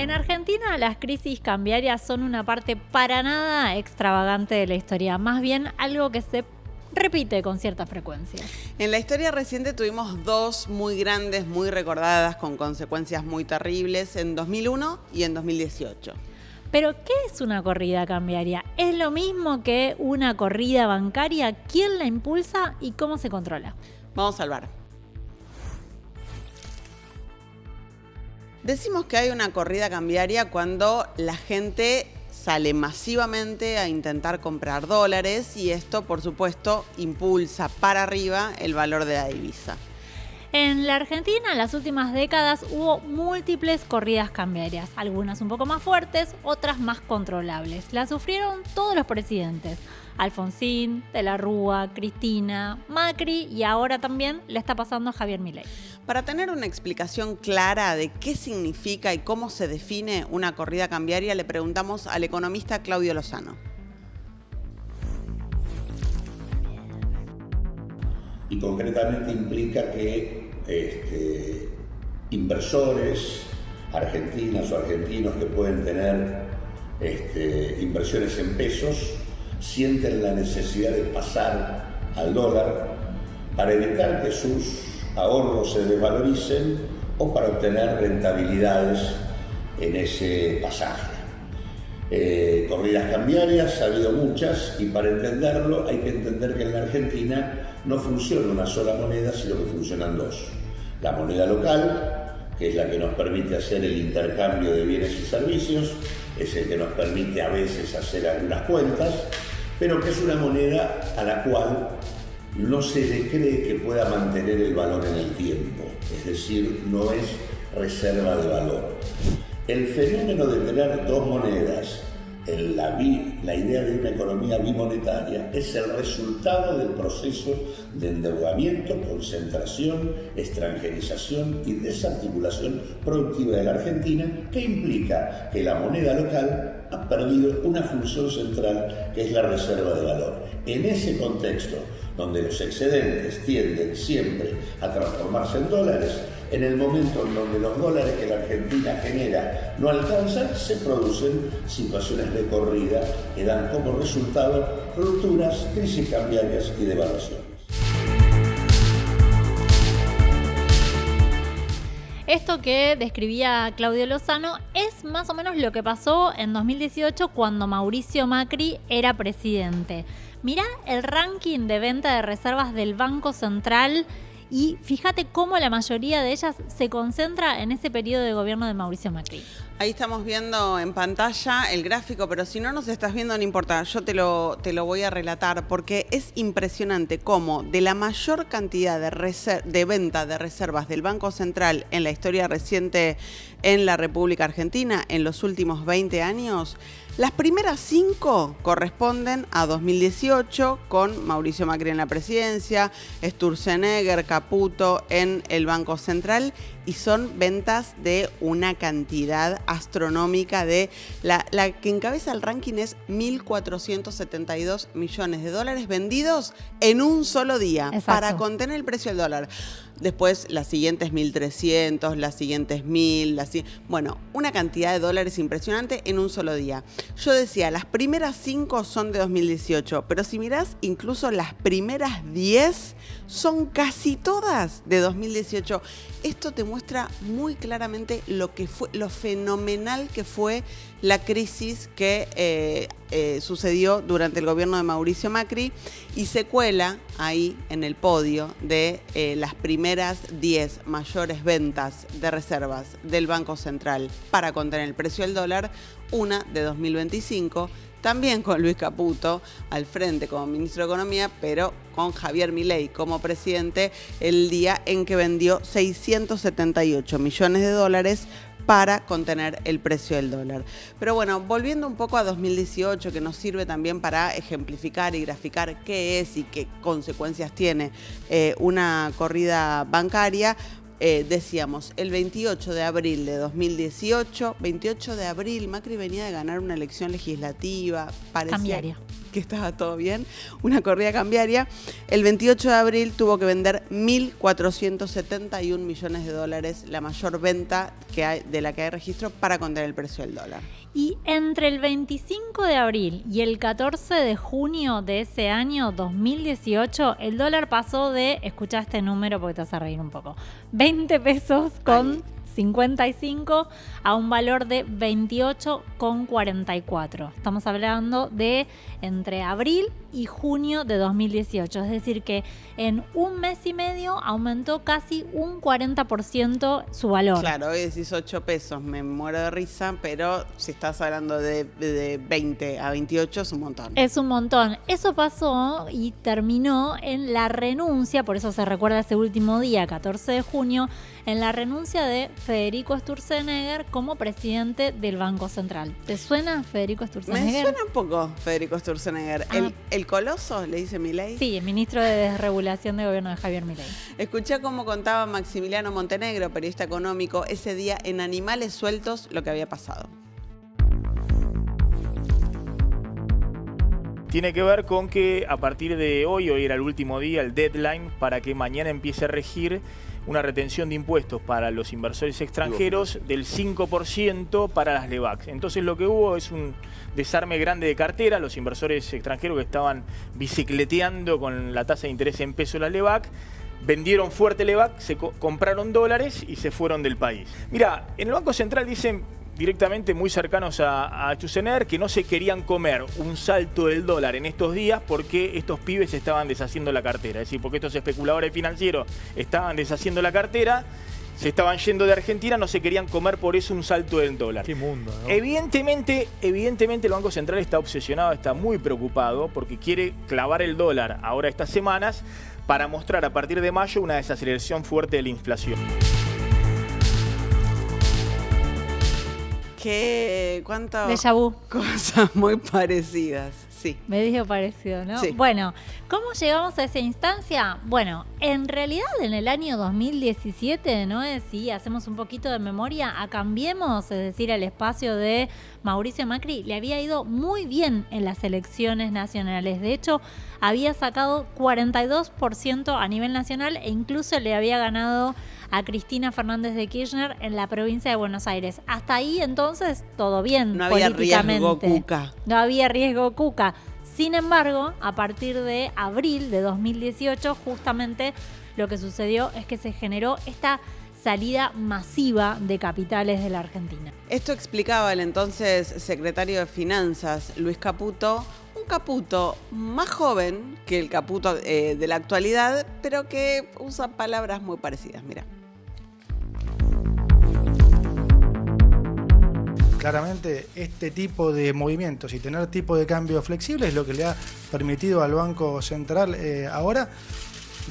En Argentina las crisis cambiarias son una parte para nada extravagante de la historia, más bien algo que se repite con cierta frecuencia. En la historia reciente tuvimos dos muy grandes, muy recordadas, con consecuencias muy terribles, en 2001 y en 2018. Pero, ¿qué es una corrida cambiaria? ¿Es lo mismo que una corrida bancaria? ¿Quién la impulsa y cómo se controla? Vamos al bar. Decimos que hay una corrida cambiaria cuando la gente sale masivamente a intentar comprar dólares y esto, por supuesto, impulsa para arriba el valor de la divisa. En la Argentina, en las últimas décadas, hubo múltiples corridas cambiarias, algunas un poco más fuertes, otras más controlables. Las sufrieron todos los presidentes: Alfonsín, De la Rúa, Cristina, Macri, y ahora también le está pasando a Javier Milei. Para tener una explicación clara de qué significa y cómo se define una corrida cambiaria, le preguntamos al economista Claudio Lozano. Y concretamente implica que inversores argentinas o argentinos que pueden tener inversiones en pesos sienten la necesidad de pasar al dólar para evitar que sus ahorros se desvaloricen o para obtener rentabilidades en ese pasaje. Corridas cambiarias ha habido muchas y para entenderlo hay que entender que en la Argentina no funciona una sola moneda, sino que funcionan dos. La moneda local, que es la que nos permite hacer el intercambio de bienes y servicios, es el que nos permite a veces hacer algunas cuentas, pero que es una moneda a la cual no se le cree que pueda mantener el valor en el tiempo, es decir, no es reserva de valor. El fenómeno de tener dos monedas, la idea de una economía bimonetaria, es el resultado del proceso de endeudamiento, concentración, extranjerización y desarticulación productiva de la Argentina, que implica que la moneda local ha perdido una función central, que es la reserva de valor. En ese contexto, donde los excedentes tienden siempre a transformarse en dólares, en el momento en donde los dólares que la Argentina genera no alcanzan, se producen situaciones de corrida que dan como resultado rupturas, crisis cambiarias y devaluaciones. Esto que describía Claudio Lozano es más o menos lo que pasó en 2018 cuando Mauricio Macri era presidente. Mirá el ranking de venta de reservas del Banco Central y fíjate cómo la mayoría de ellas se concentra en ese periodo de gobierno de Mauricio Macri. Ahí estamos viendo en pantalla el gráfico, pero si no nos estás viendo no importa, yo te lo voy a relatar porque es impresionante cómo de la mayor cantidad de venta de reservas del Banco Central en la historia reciente en la República Argentina en los últimos 20 años, las primeras 5 corresponden a 2018 con Mauricio Macri en la presidencia, Sturzenegger, Caputo en el Banco Central y son ventas de una cantidad astronómica de la que encabeza el ranking es 1.472 millones de dólares vendidos en un solo día. Exacto. Para contener el precio del dólar. Después las siguientes 1.300, las siguientes 1.000, bueno, una cantidad de dólares impresionante en un solo día. Yo decía, las primeras 5 son de 2018, pero si mirás, incluso las primeras 10 son casi todas de 2018. Esto te muestra muy claramente lo fenomenal que fue la crisis que sucedió durante el gobierno de Mauricio Macri y se cuela ahí en el podio de las primeras 10 mayores ventas de reservas del Banco Central para contener el precio del dólar, una de 2025, también con Luis Caputo al frente como ministro de Economía, pero con Javier Milei como presidente, el día en que vendió 678 millones de dólares para contener el precio del dólar. Pero bueno, volviendo un poco a 2018, que nos sirve también para ejemplificar y graficar qué es y qué consecuencias tiene una corrida bancaria. Decíamos, el 28 de abril de 2018, 28 de abril, Macri venía de ganar una elección legislativa, parecía que estaba todo bien, una corrida cambiaria. El 28 de abril tuvo que vender 1.471 millones de dólares, la mayor venta de la que hay registro para contener el precio del dólar. Y entre el 25 de abril y el 14 de junio de ese año 2018, el dólar pasó de, escuchá este número porque te vas a reír un poco, 20 pesos con 55 a un valor de 28,44. Estamos hablando de entre abril y junio de 2018. Es decir que en un mes y medio aumentó casi un 40% su valor. Claro, hoy decís 8 pesos, me muero de risa, pero si estás hablando de 20 a 28 es un montón. Es un montón. Eso pasó y terminó en la renuncia, por eso se recuerda ese último día, 14 de junio, en la renuncia de Federico Sturzenegger como presidente del Banco Central. ¿Te suena Federico Sturzenegger? Me suena un poco Federico Sturzenegger. ¿El coloso, le dice Milei? Sí, el ministro de Desregulación de Gobierno de Javier Milei. Escuché cómo contaba Maximiliano Montenegro, periodista económico, ese día en Animales Sueltos lo que había pasado. Tiene que ver con que a partir de hoy era el último día, el deadline, para que mañana empiece a regir una retención de impuestos para los inversores extranjeros del 5% para las LEVACs. Entonces lo que hubo es un desarme grande de cartera. Los inversores extranjeros que estaban bicicleteando con la tasa de interés en peso la LEVAC, vendieron fuerte LEVAC, compraron dólares y se fueron del país. Mira, en el Banco Central dicen directamente muy cercanos a Sturzenegger que no se querían comer un salto del dólar en estos días porque estos pibes estaban deshaciendo la cartera. Es decir, porque estos especuladores financieros estaban deshaciendo la cartera, se estaban yendo de Argentina, no se querían comer por eso un salto del dólar. Qué mundo, ¿no? Evidentemente el Banco Central está obsesionado, está muy preocupado porque quiere clavar el dólar ahora estas semanas para mostrar a partir de mayo una desaceleración fuerte de la inflación. ¿Cuántas Déjà vu. cosas muy parecidas? Sí. Medio parecido, ¿no? Sí. Bueno, ¿cómo llegamos a esa instancia? Bueno, en realidad en el año 2017, ¿no? Si hacemos un poquito de memoria, a Cambiemos, es decir, al espacio de Mauricio Macri, le había ido muy bien en las elecciones nacionales. De hecho, había sacado 42% a nivel nacional e incluso le había ganado a Cristina Fernández de Kirchner en la provincia de Buenos Aires. Hasta ahí entonces todo bien No había políticamente. riesgo Cuca. No había riesgo Cuca. Sin embargo, a partir de abril de 2018, justamente lo que sucedió es que se generó esta salida masiva de capitales de la Argentina. Esto explicaba el entonces secretario de Finanzas, Luis Caputo, un Caputo más joven que el Caputo de la actualidad, pero que usa palabras muy parecidas. Mira. Claramente este tipo de movimientos y tener tipo de cambio flexible es lo que le ha permitido al Banco Central ahora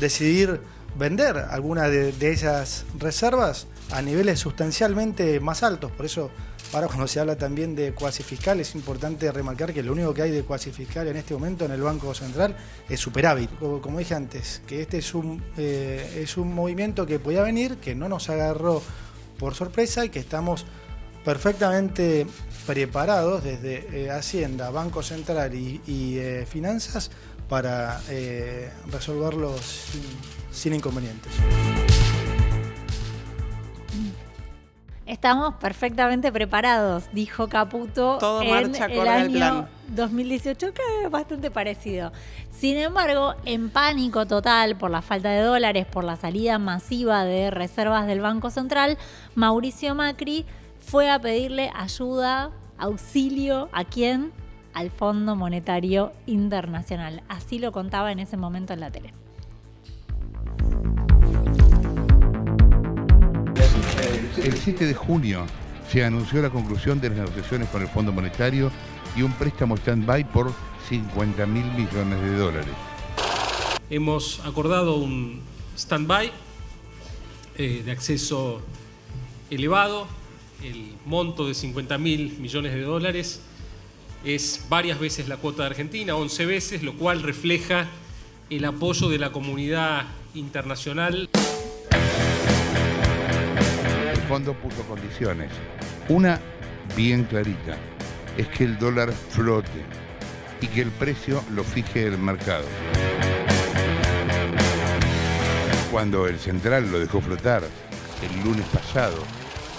decidir vender algunas de esas reservas a niveles sustancialmente más altos. Por eso ahora cuando se habla también de cuasi fiscal es importante remarcar que lo único que hay de cuasi fiscal en este momento en el Banco Central es superávit. Como dije antes, que este es un movimiento que podía venir, que no nos agarró por sorpresa y que estamos perfectamente preparados desde Hacienda, Banco Central y Finanzas para resolverlos sin inconvenientes. Estamos perfectamente preparados, dijo Caputo. Todo en marcha el acorde al año plan. 2018, que es bastante parecido. Sin embargo, en pánico total por la falta de dólares, por la salida masiva de reservas del Banco Central, Mauricio Macri fue a pedirle ayuda, auxilio, ¿a quién? Al Fondo Monetario Internacional. Así lo contaba en ese momento en la tele. El 7 de junio se anunció la conclusión de las negociaciones con el Fondo Monetario y un préstamo stand-by por 50.000 millones de dólares. Hemos acordado un stand-by de acceso elevado. El monto de 50.000 millones de dólares es varias veces la cuota de Argentina, 11 veces, lo cual refleja el apoyo de la comunidad internacional. El fondo puso condiciones. Una bien clarita, es que el dólar flote. y que el precio lo fije el mercado. Cuando el central lo dejó flotar el lunes pasado,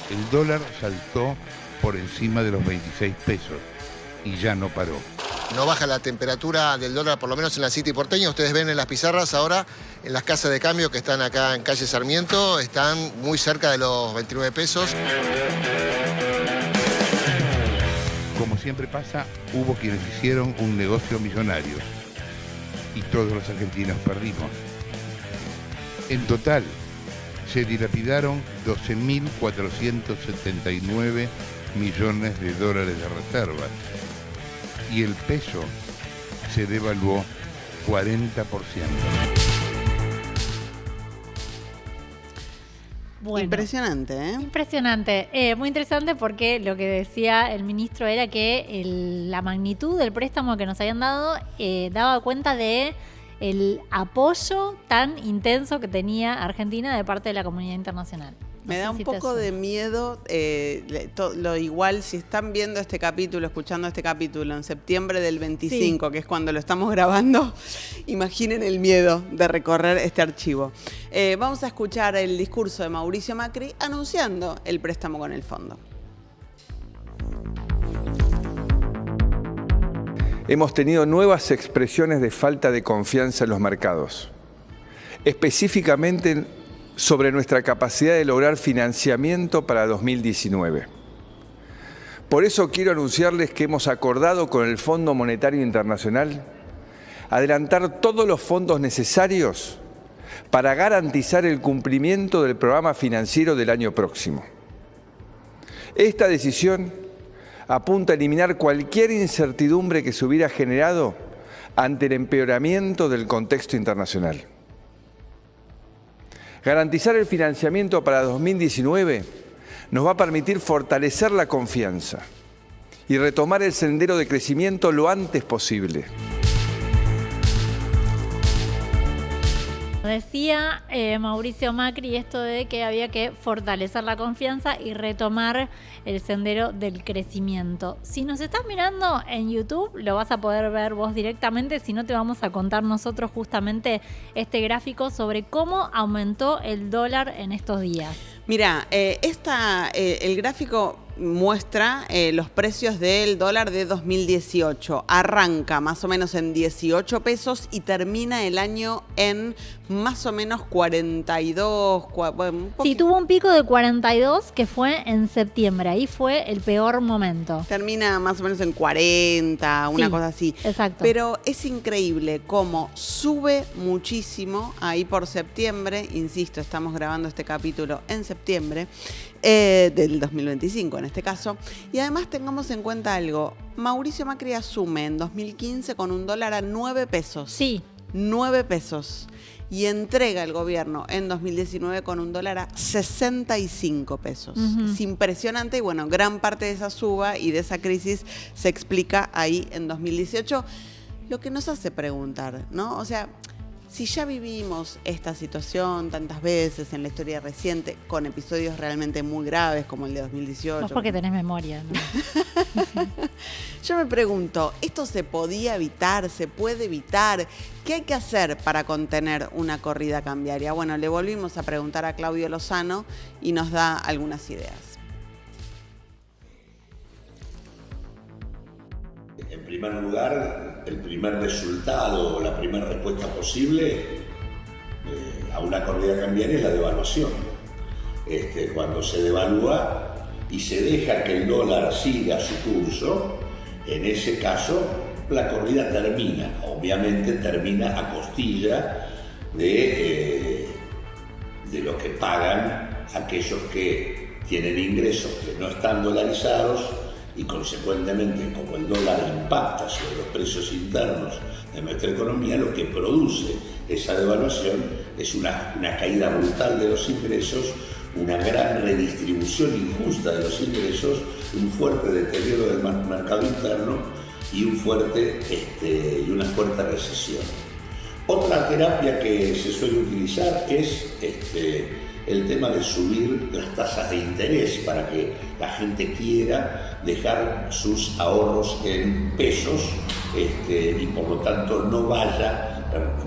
el dólar saltó por encima de los 26 pesos y ya no paró. No baja la temperatura del dólar, por lo menos en la City porteña. Ustedes ven en las pizarras ahora, en las casas de cambio que están acá en calle Sarmiento, están muy cerca de los 29 pesos. Como siempre pasa, hubo quienes hicieron un negocio millonario y todos los argentinos perdimos. En total, se dilapidaron 12.479 millones de dólares de reservas y el peso se devaluó 40%. Bueno, impresionante, ¿eh? Impresionante. Muy interesante porque lo que decía el ministro era que la magnitud del préstamo que nos habían dado daba cuenta de el apoyo tan intenso que tenía Argentina de parte de la comunidad internacional. Me da un poco de miedo, lo igual si están viendo este capítulo, escuchando este capítulo en septiembre del 25, sí, que es cuando lo estamos grabando, imaginen el miedo de recorrer este archivo. Vamos a escuchar el discurso de Mauricio Macri anunciando el préstamo con el fondo. Hemos tenido nuevas expresiones de falta de confianza en los mercados, específicamente sobre nuestra capacidad de lograr financiamiento para 2019. Por eso quiero anunciarles que hemos acordado con el Fondo Monetario Internacional adelantar todos los fondos necesarios para garantizar el cumplimiento del programa financiero del año próximo. Esta decisión apunta a eliminar cualquier incertidumbre que se hubiera generado ante el empeoramiento del contexto internacional. Garantizar el financiamiento para 2019 nos va a permitir fortalecer la confianza y retomar el sendero de crecimiento lo antes posible. Decía Mauricio Macri esto de que había que fortalecer la confianza y retomar el sendero del crecimiento. Si nos estás mirando en YouTube, lo vas a poder ver vos directamente, si no te vamos a contar nosotros justamente este gráfico sobre cómo aumentó el dólar en estos días. Mira, el gráfico muestra los precios del dólar de 2018. Arranca más o menos en 18 pesos y termina el año en más o menos 42. Sí, tuvo un pico de 42 que fue en septiembre. Ahí fue el peor momento. Termina más o menos en 40, una cosa así. Exacto. Pero es increíble cómo sube muchísimo ahí por septiembre. Insisto, estamos grabando este capítulo en septiembre. Del 2025 en este caso. Y además tengamos en cuenta algo. Mauricio Macri asume en 2015 con un dólar a 9 pesos. Sí. 9 pesos. Y entrega el gobierno en 2019 con un dólar a 65 pesos. Uh-huh. Es impresionante y bueno, gran parte de esa suba y de esa crisis se explica ahí en 2018. Lo que nos hace preguntar, ¿no? O sea, si ya vivimos esta situación tantas veces en la historia reciente, con episodios realmente muy graves como el de 2018. Vos porque tenés memoria, ¿no? Yo me pregunto, ¿esto se podía evitar? ¿Se puede evitar? ¿Qué hay que hacer para contener una corrida cambiaria? Bueno, le volvimos a preguntar a Claudio Lozano y nos da algunas ideas. En primer lugar, el primer resultado o la primera respuesta posible a una corrida cambiaria es la devaluación. Cuando se devalúa y se deja que el dólar siga su curso, en ese caso la corrida termina. Obviamente termina a costilla de lo que pagan aquellos que tienen ingresos que no están dolarizados y consecuentemente, como el dólar impacta sobre los precios internos de nuestra economía, lo que produce esa devaluación es una caída brutal de los ingresos, una gran redistribución injusta de los ingresos, un fuerte deterioro del mercado interno y una fuerte recesión. Otra terapia que se suele utilizar es el tema de subir las tasas de interés para que la gente quiera dejar sus ahorros en pesos y por lo tanto no vaya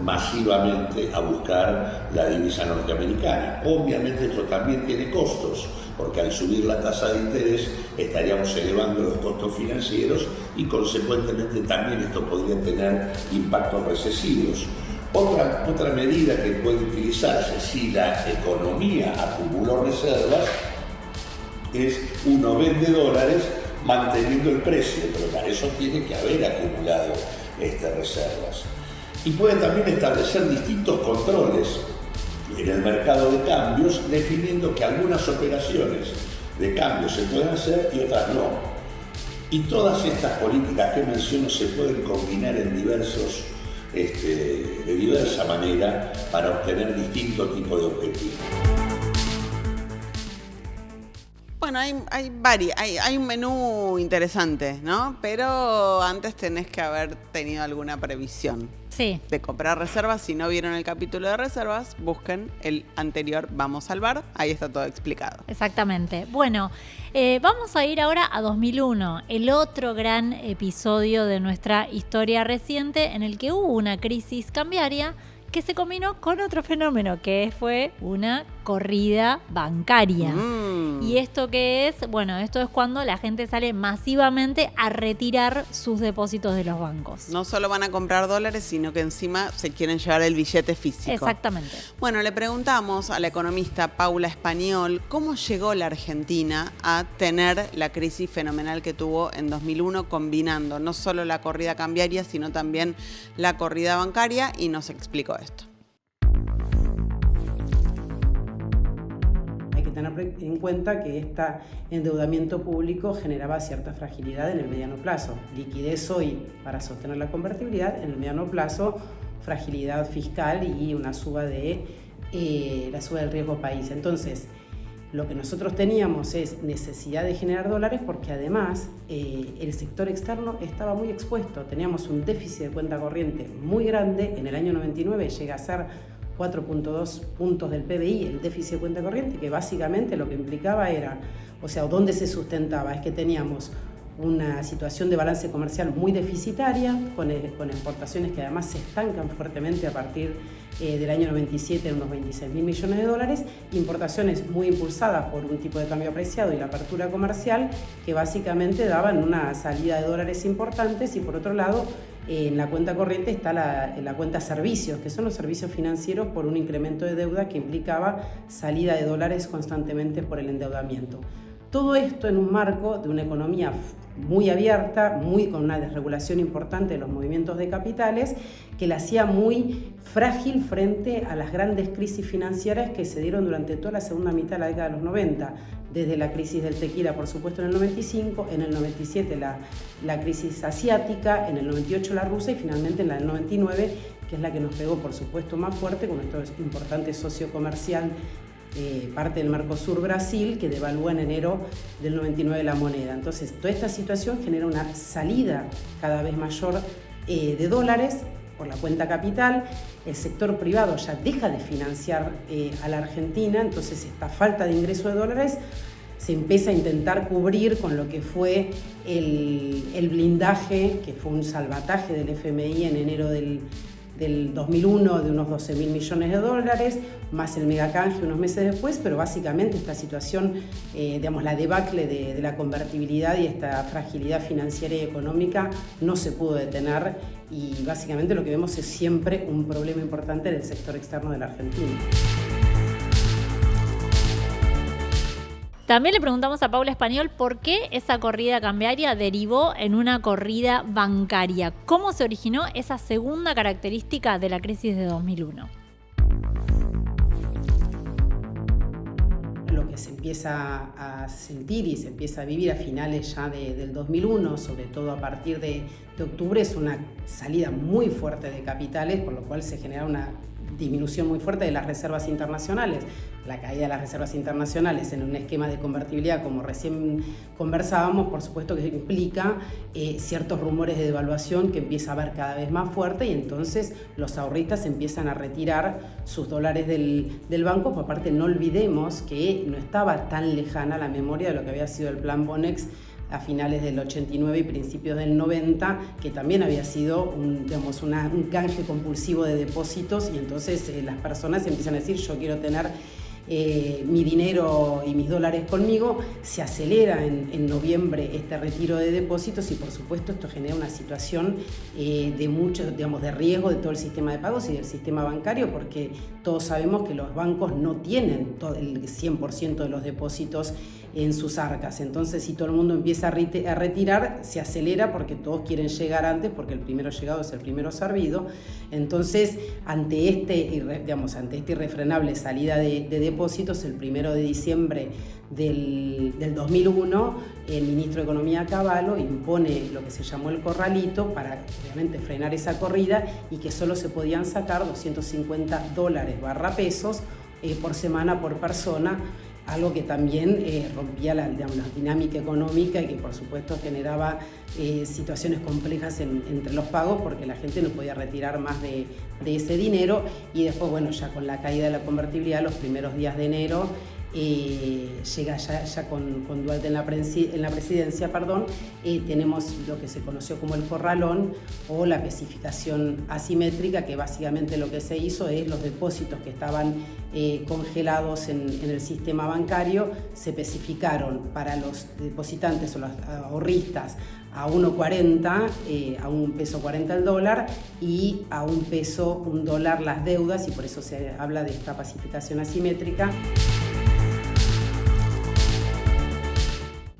masivamente a buscar la divisa norteamericana. Obviamente esto también tiene costos, porque al subir la tasa de interés estaríamos elevando los costos financieros y consecuentemente también esto podría tener impactos recesivos. Otra medida que puede utilizarse si la economía acumuló reservas es uno vende dólares manteniendo el precio, pero para eso tiene que haber acumulado reservas. Y puede también establecer distintos controles en el mercado de cambios, definiendo que algunas operaciones de cambio se pueden hacer y otras no. Y todas estas políticas que menciono se pueden combinar en de diversa manera para obtener distintos tipos de objetivos. Bueno, hay un menú interesante, ¿no? Pero antes tenés que haber tenido alguna previsión. Sí. De comprar reservas. Si no vieron el capítulo de reservas, busquen el anterior Vamos al Bar. Ahí está todo explicado. Exactamente. Bueno, vamos a ir ahora a 2001, el otro gran episodio de nuestra historia reciente en el que hubo una crisis cambiaria que se combinó con otro fenómeno, que fue una corrida bancaria. ¿Y esto qué es? Bueno, esto es cuando la gente sale masivamente a retirar sus depósitos de los bancos. No solo van a comprar dólares, sino que encima se quieren llevar el billete físico. Exactamente. Bueno, le preguntamos a la economista Paula Español cómo llegó la Argentina a tener la crisis fenomenal que tuvo en 2001, combinando no solo la corrida cambiaria, sino también la corrida bancaria, y nos explicó esto. Hay que tener en cuenta que este endeudamiento público generaba cierta fragilidad en el mediano plazo. Liquidez hoy para sostener la convertibilidad, en el mediano plazo fragilidad fiscal y una suba de la suba del riesgo país. Entonces, lo que nosotros teníamos es necesidad de generar dólares porque además el sector externo estaba muy expuesto. Teníamos un déficit de cuenta corriente muy grande. En el año 99 llega a ser 4.2 puntos del PBI el déficit de cuenta corriente, que básicamente lo que implicaba era, ¿dónde se sustentaba? Es que teníamos una situación de balance comercial muy deficitaria, con exportaciones que además se estancan fuertemente a partir del año 97 en unos 26.000 millones de dólares, importaciones muy impulsadas por un tipo de cambio apreciado y la apertura comercial que básicamente daban una salida de dólares importantes, y por otro lado en la cuenta corriente está la cuenta servicios, que son los servicios financieros por un incremento de deuda que implicaba salida de dólares constantemente por el endeudamiento. Todo esto en un marco de una economía muy abierta, con una desregulación importante de los movimientos de capitales, que la hacía muy frágil frente a las grandes crisis financieras que se dieron durante toda la segunda mitad de la década de los 90, desde la crisis del tequila, por supuesto, en el 95, en el 97 la crisis asiática, en el 98 la rusa y finalmente en la del 99, que es la que nos pegó, por supuesto, más fuerte con nuestro importante socio comercial, parte del Mercosur, Brasil, que devalúa en enero del 99 la moneda. Entonces, toda esta situación genera una salida cada vez mayor de dólares por la cuenta capital. El sector privado ya deja de financiar a la Argentina, entonces esta falta de ingreso de dólares se empieza a intentar cubrir con lo que fue el blindaje, que fue un salvataje del FMI en enero del 2001 de unos 12.000 millones de dólares, más el megacanje unos meses después, pero básicamente esta situación, la debacle de la convertibilidad y esta fragilidad financiera y económica no se pudo detener, y básicamente lo que vemos es siempre un problema importante del sector externo de la Argentina. También le preguntamos a Paula Español por qué esa corrida cambiaria derivó en una corrida bancaria. ¿Cómo se originó esa segunda característica de la crisis de 2001? Lo que se empieza a sentir y se empieza a vivir a finales ya del 2001, sobre todo a partir de octubre, es una salida muy fuerte de capitales, por lo cual se genera una disminución muy fuerte de las reservas internacionales. La caída de las reservas internacionales en un esquema de convertibilidad, como recién conversábamos, por supuesto que implica ciertos rumores de devaluación que empieza a haber cada vez más fuerte, y entonces los ahorristas empiezan a retirar sus dólares del banco. Por aparte, no olvidemos que no estaba tan lejana la memoria de lo que había sido el plan Bonex a finales del 89 y principios del 90, que también había sido un canje compulsivo de depósitos, y entonces las personas empiezan a decir: yo quiero tener mi dinero y mis dólares conmigo. Se acelera en noviembre este retiro de depósitos, y por supuesto esto genera una situación de mucho, de riesgo de todo el sistema de pagos y del sistema bancario, porque todos sabemos que los bancos no tienen todo el 100% de los depósitos en sus arcas. Entonces, si todo el mundo empieza a retirar, se acelera, porque todos quieren llegar antes, porque el primero llegado es el primero servido. Entonces, ante esta irrefrenable salida de depósitos, el 1 de diciembre del 2001, el ministro de Economía, Cavallo, impone lo que se llamó el corralito para, obviamente, frenar esa corrida, y que solo se podían sacar $250/pesos por semana por persona, algo que también rompía la dinámica económica, y que por supuesto generaba situaciones complejas entre los pagos, porque la gente no podía retirar más de ese dinero. Y después, bueno, ya con la caída de la convertibilidad, los primeros días de enero, llega ya con Dualde en la presidencia, tenemos lo que se conoció como el corralón, o la especificación asimétrica, que básicamente lo que se hizo es los depósitos que estaban congelados en el sistema bancario, se especificaron para los depositantes o los ahorristas a 1.40, a $1.40 el dólar, y a $1 las deudas, y por eso se habla de esta pacificación asimétrica.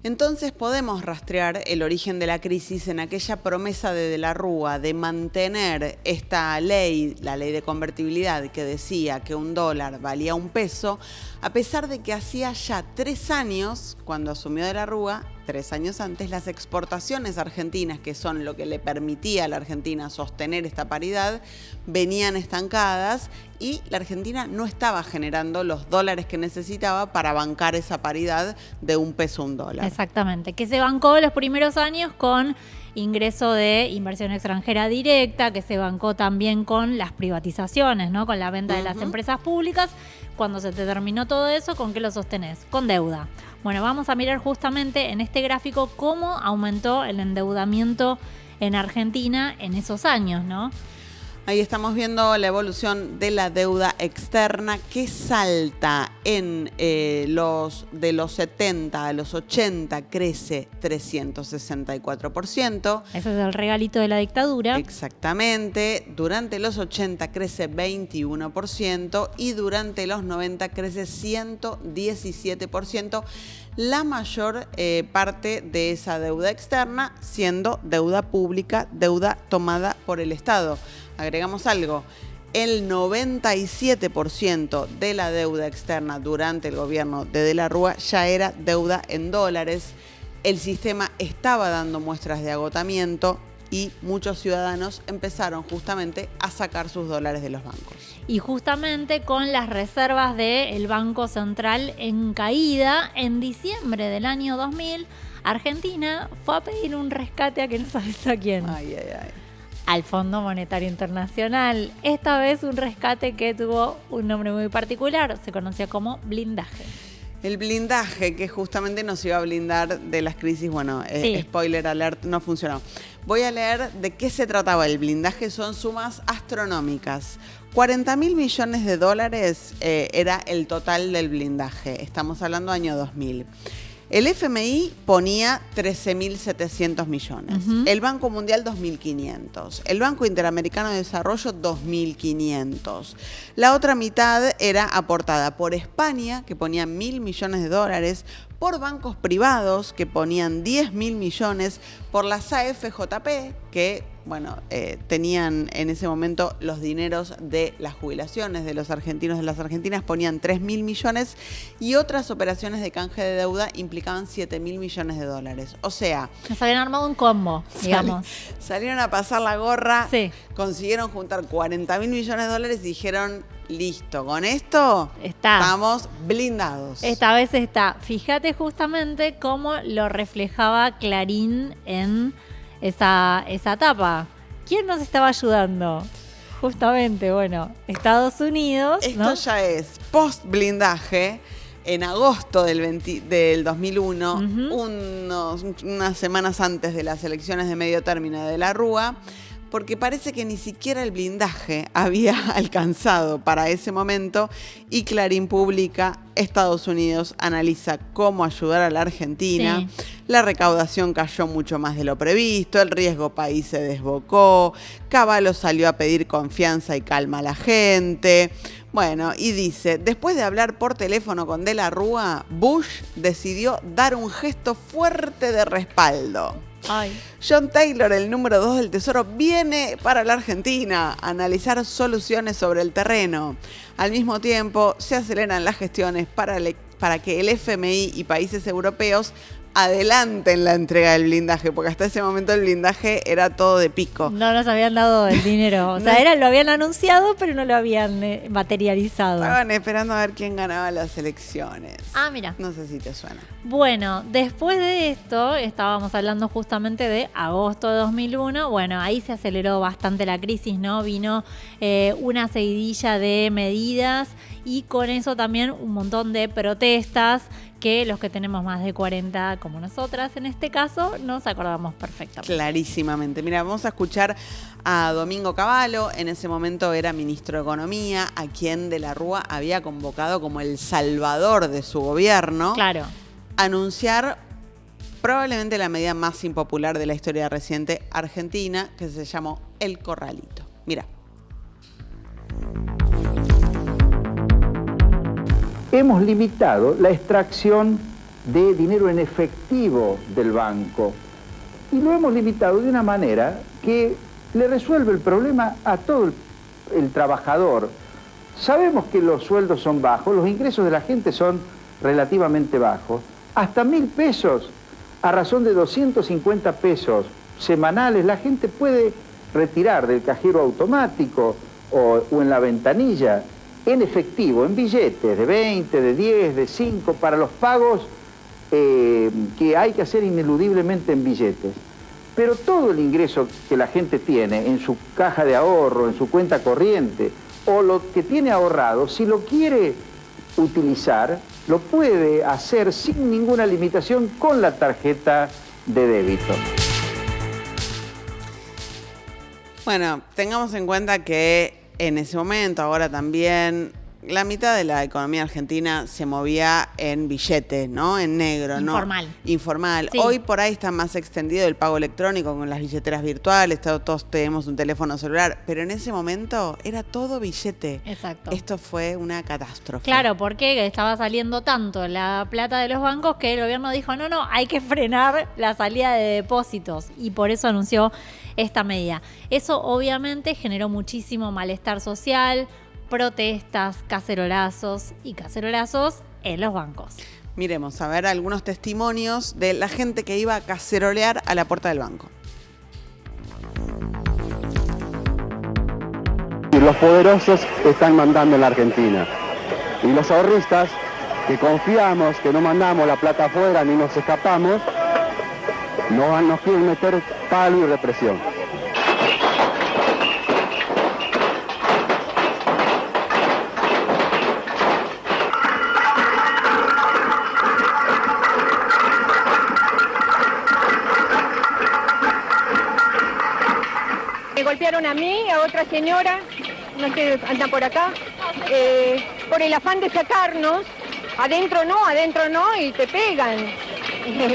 Entonces podemos rastrear el origen de la crisis en aquella promesa de la Rúa de mantener esta ley, la ley de convertibilidad, que decía que $1 valía $1, a pesar de que hacía ya 3 años, cuando asumió de la Rúa, 3 años antes, las exportaciones argentinas, que son lo que le permitía a la Argentina sostener esta paridad, venían estancadas, y la Argentina no estaba generando los dólares que necesitaba para bancar esa paridad de $1 $1. Exactamente, que se bancó los primeros años con ingreso de inversión extranjera directa, que se bancó también con las privatizaciones, ¿no? Con la venta de las empresas públicas. Cuando se te terminó todo eso, ¿con qué lo sostenés? Con deuda. Bueno, vamos a mirar justamente en este gráfico cómo aumentó el endeudamiento en Argentina en esos años, ¿no? Ahí estamos viendo la evolución de la deuda externa, que salta de los 70 a los 80, crece 364%. Ese es el regalito de la dictadura. Exactamente. Durante los 80 crece 21%, y durante los 90 crece 117%. La mayor parte de esa deuda externa siendo deuda pública, deuda tomada por el Estado. Agregamos algo: el 97% de la deuda externa durante el gobierno de la Rúa ya era deuda en dólares. El sistema estaba dando muestras de agotamiento, y muchos ciudadanos empezaron justamente a sacar sus dólares de los bancos. Y justamente con las reservas del Banco Central en caída, en diciembre del año 2000, Argentina fue a pedir un rescate a que no sabes a quién. Al Fondo Monetario Internacional. Esta vez un rescate que tuvo un nombre muy particular, se conocía como blindaje. El blindaje, que justamente nos iba a blindar de las crisis. Bueno, sí. Spoiler alert, no funcionó. Voy a leer de qué se trataba el blindaje. Son sumas astronómicas. 40.000 millones de dólares era el total del blindaje. Estamos hablando año 2000. El FMI ponía 13.700 millones. El Banco Mundial 2.500. El Banco Interamericano de Desarrollo 2.500. La otra mitad era aportada por España, que ponía 1.000 millones de dólares, por bancos privados que ponían 10.000 millones, por las AFJP que, bueno, tenían en ese momento los dineros de las jubilaciones de los argentinos, de las argentinas, ponían 3.000 millones y otras operaciones de canje de deuda implicaban 7.000 millones de dólares. O sea, nos habían armado un combo, digamos. Salieron a pasar la gorra, sí. Consiguieron juntar 40.000 millones de dólares y dijeron, listo, con esto estamos blindados. Esta vez está. Fíjate justamente cómo lo reflejaba Clarín en esa tapa. ¿Quién nos estaba ayudando? Justamente, bueno, Estados Unidos. Esto, ¿no? Ya es post blindaje. En agosto del 2001, unas semanas antes de las elecciones de medio término de la Rúa, porque parece que ni siquiera el blindaje había alcanzado para ese momento, y Clarín publica: Estados Unidos analiza cómo ayudar a la Argentina. Sí. La recaudación cayó mucho más de lo previsto, el riesgo país se desbocó, Cavallo salió a pedir confianza y calma a la gente. Bueno, y dice, después de hablar por teléfono con De la Rúa, Bush decidió dar un gesto fuerte de respaldo. Ay. John Taylor, el número 2 del Tesoro, viene para la Argentina a analizar soluciones sobre el terreno. Al mismo tiempo, se aceleran las gestiones para que el FMI y países europeos adelanten la entrega del blindaje, porque hasta ese momento el blindaje era todo de pico. No nos habían dado el dinero. O sea, lo habían anunciado, pero no lo habían materializado. Estaban esperando a ver quién ganaba las elecciones. Ah, mira. No sé si te suena. Bueno, después de esto, estábamos hablando justamente de agosto de 2001. Bueno, ahí se aceleró bastante la crisis, ¿no? Vino una seguidilla de medidas y con eso también un montón de protestas que los que tenemos más de 40, como nosotras en este caso, nos acordamos perfectamente. Clarísimamente. Mira, vamos a escuchar a Domingo Cavallo. En ese momento era ministro de Economía, a quien De la Rúa había convocado como el salvador de su gobierno. Claro. Anunciar probablemente la medida más impopular de la historia reciente argentina, que se llamó el corralito. Mira. Hemos limitado la extracción de dinero en efectivo del banco y lo hemos limitado de una manera que le resuelve el problema a todo el trabajador. Sabemos que los sueldos son bajos, los ingresos de la gente son relativamente bajos. Hasta 1.000 pesos, a razón de 250 pesos semanales, la gente puede retirar del cajero automático o en la ventanilla en efectivo, en billetes de 20, de 10, de 5, para los pagos que hay que hacer ineludiblemente en billetes. Pero todo el ingreso que la gente tiene en su caja de ahorro, en su cuenta corriente, o lo que tiene ahorrado, si lo quiere utilizar, lo puede hacer sin ninguna limitación con la tarjeta de débito. Bueno, tengamos en cuenta que en ese momento, ahora también, la mitad de la economía argentina se movía en billete, ¿no? En negro, informal. ¿no? Informal. Sí. Hoy por ahí está más extendido el pago electrónico con las billeteras virtuales, todos tenemos un teléfono celular, pero en ese momento era todo billete. Exacto. Esto fue una catástrofe. Claro, porque estaba saliendo tanto la plata de los bancos que el gobierno dijo, no, hay que frenar la salida de depósitos y por eso anunció esta medida. Eso obviamente generó muchísimo malestar social, protestas, cacerolazos en los bancos. Miremos, a ver algunos testimonios de la gente que iba a cacerolear a la puerta del banco. Y los poderosos están mandando en la Argentina. Y los ahorristas, que confiamos, que no mandamos la plata afuera ni nos escapamos, nos quieren meter palo y represión. Me golpearon a mí, a otra señora, no sé, anda por acá, por el afán de sacarnos, adentro no, y te pegan,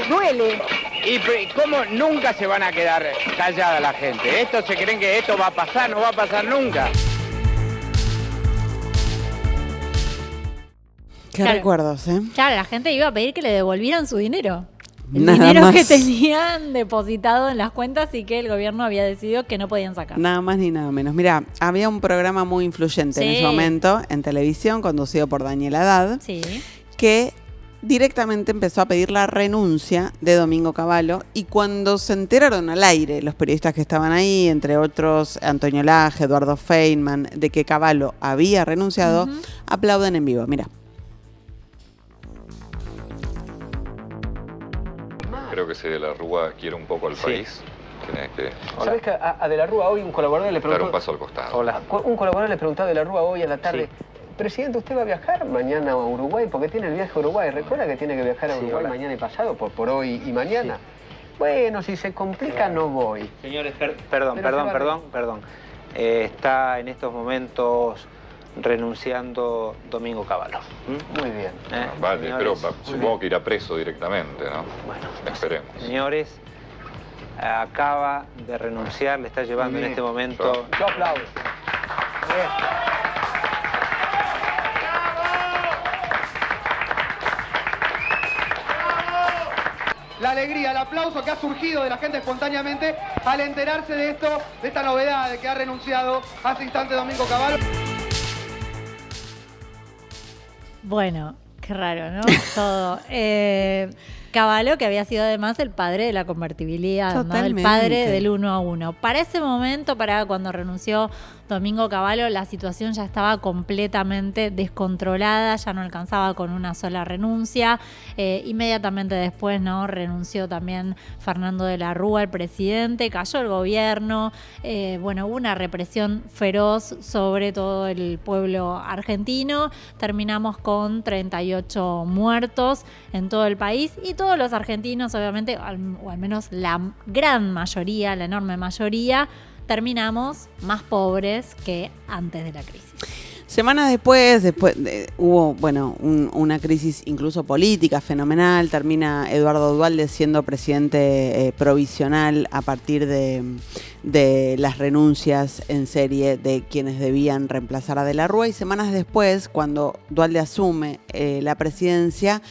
duele. ¿Y cómo nunca se van a quedar callada la gente? ¿Estos se creen que esto va a pasar? No va a pasar nunca. Qué recuerdos, ¿eh? Claro, la gente iba a pedir que le devolvieran su dinero. El Nada dinero más. que tenían depositado en las cuentas y que el gobierno había decidido que no podían sacar. Nada más ni nada menos. Mira, había un programa muy influyente en Sí. ese momento en televisión, conducido por Daniel Haddad, Sí. que directamente empezó a pedir la renuncia de Domingo Cavallo, y cuando se enteraron al aire los periodistas que estaban ahí, entre otros Antonio Laje, Eduardo Feynman, de que Cavallo había renunciado, aplauden en vivo. Mira. Creo que si De la Rúa quiere un poco al país, tiene que ¿Sabes que a De la Rúa hoy un colaborador le dar preguntó... un paso al costado. Hola. Un colaborador le preguntó a De la Rúa hoy a la tarde, presidente, ¿usted va a viajar mañana a Uruguay? Porque tiene el viaje a Uruguay. ¿Recuerda que tiene que viajar a Uruguay mañana y pasado, por hoy y mañana? Bueno, si se complica no voy. Señores, perdón. Está en estos momentos renunciando Domingo Cavallo. Muy bien. Vale, pero Señores, supongo que irá preso directamente, ¿no? Bueno, esperemos. Señores, acaba de renunciar, le está llevando en este momento... Yo aplaudo. La alegría, el aplauso que ha surgido de la gente espontáneamente al enterarse de esto, de esta novedad de que ha renunciado hace instante Domingo Cavallo. Bueno, qué raro, ¿no? Todo. Cavallo, que había sido además el padre de la convertibilidad, ¿no? El Totalmente. padre del 1 a 1. Para ese momento, para cuando renunció Domingo Cavallo, la situación ya estaba completamente descontrolada, ya no alcanzaba con una sola renuncia. Inmediatamente después, ¿no? Renunció también Fernando de la Rúa, el presidente, cayó el gobierno. Bueno, hubo una represión feroz sobre todo el pueblo argentino. Terminamos con 38 muertos en todo el país y todos los argentinos, obviamente, o al menos la gran mayoría, la enorme mayoría, terminamos más pobres que antes de la crisis. Semanas después hubo, bueno, una crisis incluso política fenomenal. Termina Eduardo Duhalde siendo presidente provisional a partir de las renuncias en serie de quienes debían reemplazar a De la Rúa. Y semanas después, cuando Duhalde asume la presidencia,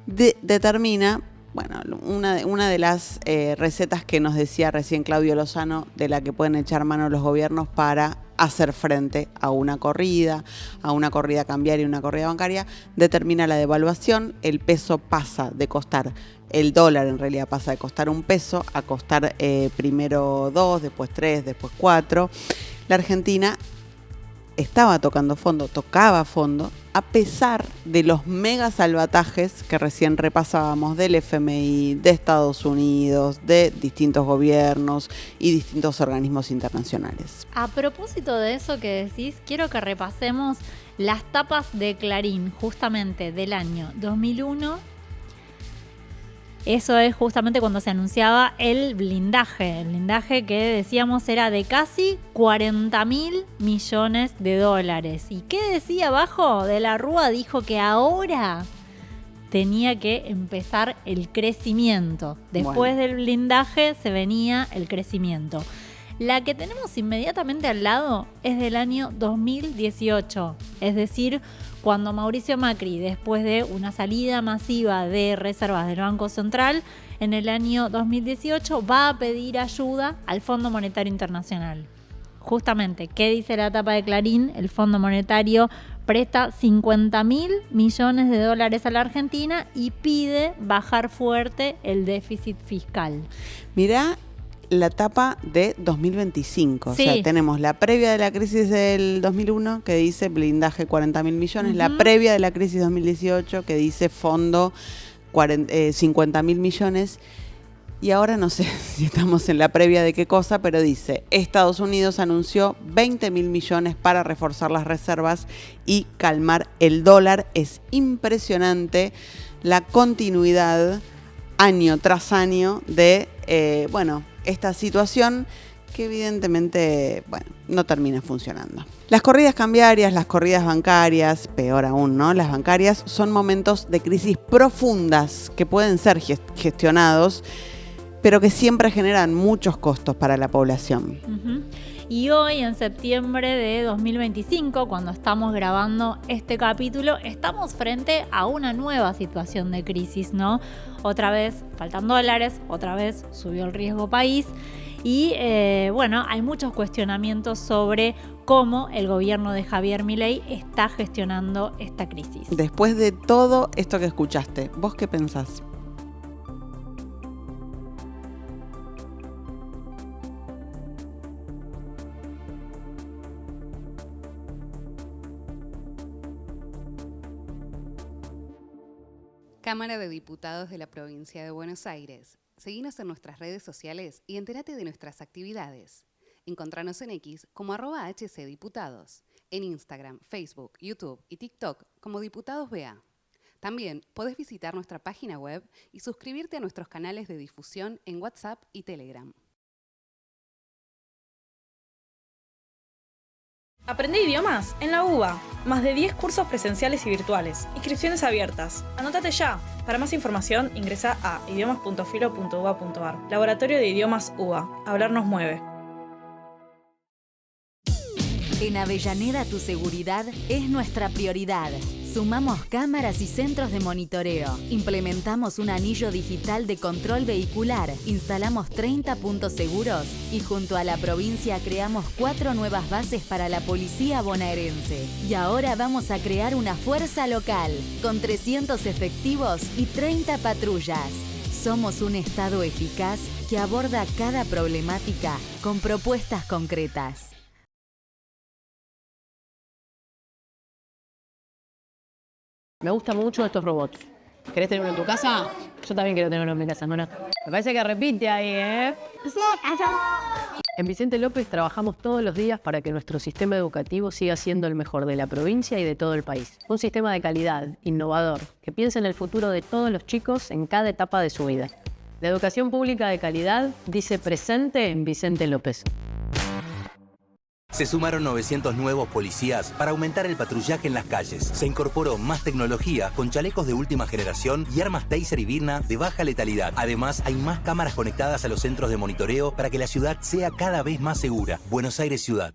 determina, bueno, una de las recetas que nos decía recién Claudio Lozano, de la que pueden echar mano los gobiernos para hacer frente a una corrida cambiaria y una corrida bancaria, determina la devaluación. El peso pasa de costar, el dólar en realidad pasa de costar $1 a costar primero 2, después 3, después 4. La Argentina tocaba fondo, a pesar de los mega salvatajes que recién repasábamos del FMI, de Estados Unidos, de distintos gobiernos y distintos organismos internacionales. A propósito de eso que decís, quiero que repasemos las tapas de Clarín, justamente del año 2001. Eso es justamente cuando se anunciaba el blindaje que decíamos era de casi 40.000 millones de dólares. ¿Y qué decía abajo? De la Rúa dijo que ahora tenía que empezar el crecimiento. Después del blindaje se venía el crecimiento. La que tenemos inmediatamente al lado es del año 2018, es decir, cuando Mauricio Macri, después de una salida masiva de reservas del Banco Central, en el año 2018 va a pedir ayuda al Fondo Monetario Internacional. Justamente, ¿qué dice la tapa de Clarín? El Fondo Monetario presta 50.000 millones de dólares a la Argentina y pide bajar fuerte el déficit fiscal. Mirá la etapa de 2025. Sí. O sea, tenemos la previa de la crisis del 2001 que dice blindaje 40.000 millones, la previa de la crisis 2018 que dice fondo 50.000 millones. Y ahora no sé si estamos en la previa de qué cosa, pero dice, Estados Unidos anunció 20.000 millones para reforzar las reservas y calmar el dólar. Es impresionante la continuidad año tras año de, esta situación que evidentemente, no termina funcionando. Las corridas cambiarias, las corridas bancarias, peor aún, ¿no? Las bancarias son momentos de crisis profundas que pueden ser gestionados, pero que siempre generan muchos costos para la población. Y hoy, en septiembre de 2025, cuando estamos grabando este capítulo, estamos frente a una nueva situación de crisis, ¿no? Otra vez faltan dólares, otra vez subió el riesgo país. Y bueno, hay muchos cuestionamientos sobre cómo el gobierno de Javier Milei está gestionando esta crisis. Después de todo esto que escuchaste, ¿vos qué pensás? Cámara de Diputados de la Provincia de Buenos Aires. Seguinos en nuestras redes sociales y entérate de nuestras actividades. Encontranos en X como @HCDiputados, en Instagram, Facebook, YouTube y TikTok como Diputados BA. También podés visitar nuestra página web y suscribirte a nuestros canales de difusión en WhatsApp y Telegram. Aprende idiomas en la UBA. Más de 10 cursos presenciales y virtuales. Inscripciones abiertas. Anótate ya. Para más información ingresa a idiomas.filo.uba.ar. Laboratorio de Idiomas UBA. Hablar nos mueve. En Avellaneda tu seguridad es nuestra prioridad. Sumamos cámaras y centros de monitoreo. Implementamos un anillo digital de control vehicular. Instalamos 30 puntos seguros y junto a la provincia creamos 4 nuevas bases para la policía bonaerense. Y ahora vamos a crear una fuerza local con 300 efectivos y 30 patrullas. Somos un Estado eficaz que aborda cada problemática con propuestas concretas. Me gustan mucho estos robots. ¿Querés tener uno en tu casa? Yo también quiero tener uno en mi casa, ¿no? Me parece que repite ahí, ¿eh? En Vicente López trabajamos todos los días para que nuestro sistema educativo siga siendo el mejor de la provincia y de todo el país. Un sistema de calidad, innovador, que piensa en el futuro de todos los chicos en cada etapa de su vida. La educación pública de calidad dice presente en Vicente López. Se sumaron 900 nuevos policías para aumentar el patrullaje en las calles. Se incorporó más tecnología con chalecos de última generación y armas Taser y Birna de baja letalidad. Además, hay más cámaras conectadas a los centros de monitoreo para que la ciudad sea cada vez más segura. Buenos Aires Ciudad.